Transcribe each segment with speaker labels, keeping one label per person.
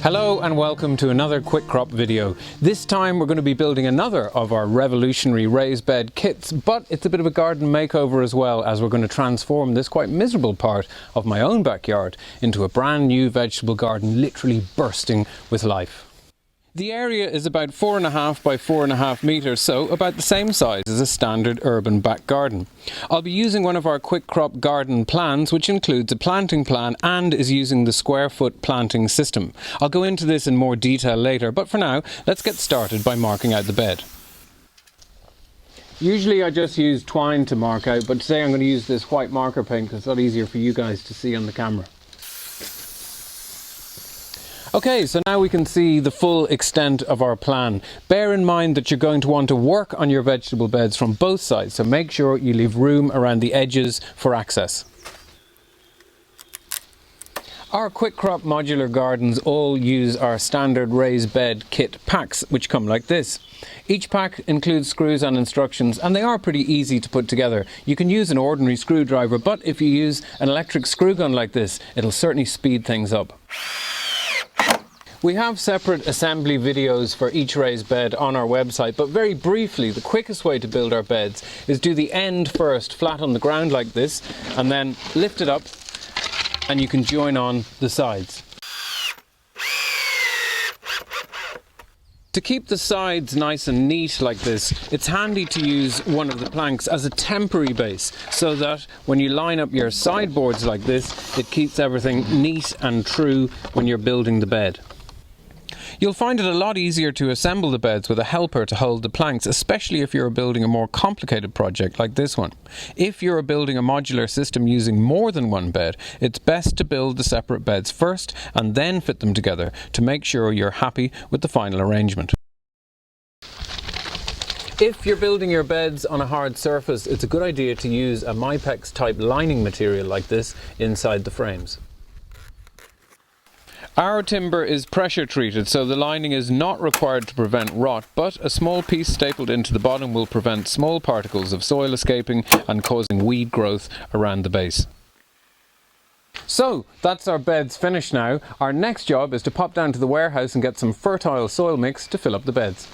Speaker 1: Hello and welcome to another Quickcrop video. This time we're going to be building another of our revolutionary raised bed kits, but it's a bit of a garden makeover as well, as we're going to transform this quite miserable part of my own backyard into a brand new vegetable garden literally bursting with life. The area is about 4.5 by 4.5 metres, so about the same size as a standard urban back garden. I'll be using one of our Quickcrop garden plans, which includes a planting plan and is using the square foot planting system. I'll go into this in more detail later, but for now, let's get started by marking out the bed. Usually I just use twine to mark out, but today I'm going to use this white marker paint because it's a lot easier for you guys to see on the camera. Okay, so now we can see the full extent of our plan. Bear in mind that you're going to want to work on your vegetable beds from both sides, so make sure you leave room around the edges for access. Our Quickcrop modular gardens all use our standard raised bed kit packs, which come like this. Each pack includes screws and instructions, and they are pretty easy to put together. You can use an ordinary screwdriver, but if you use an electric screw gun like this, it'll certainly speed things up. We have separate assembly videos for each raised bed on our website, but very briefly, the quickest way to build our beds is do the end first, flat on the ground like this, and then lift it up and you can join on the sides. To keep the sides nice and neat like this, it's handy to use one of the planks as a temporary base, so that when you line up your sideboards like this, it keeps everything neat and true when you're building the bed. You'll find it a lot easier to assemble the beds with a helper to hold the planks, especially if you're building a more complicated project like this one. If you're building a modular system using more than one bed, it's best to build the separate beds first and then fit them together to make sure you're happy with the final arrangement. If you're building your beds on a hard surface, it's a good idea to use a Mypex type lining material like this inside the frames. Our timber is pressure treated, so the lining is not required to prevent rot, but a small piece stapled into the bottom will prevent small particles of soil escaping and causing weed growth around the base. So that's our beds finished now. Our next job is to pop down to the warehouse and get some fertile soil mix to fill up the beds.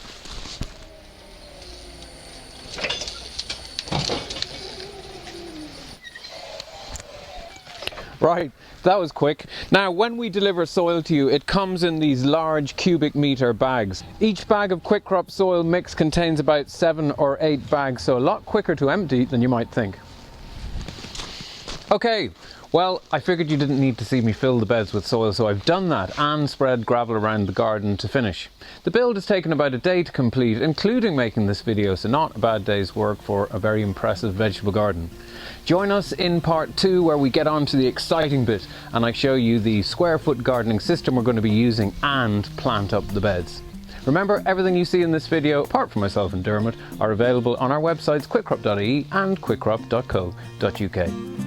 Speaker 1: Right, that was quick. Now, when we deliver soil to you, it comes in these large cubic meter bags. Each bag of Quickcrop soil mix contains about 7 or 8 bags, so a lot quicker to empty than you might think. Okay, well, I figured you didn't need to see me fill the beds with soil, so I've done that and spread gravel around the garden to finish. The build has taken about a day to complete, including making this video, so not a bad day's work for a very impressive vegetable garden. Join us in part 2 where we get on to the exciting bit and I show you the square foot gardening system we're going to be using and plant up the beds. Remember, everything you see in this video, apart from myself and Dermot, are available on our websites quickcrop.ie and quickcrop.co.uk.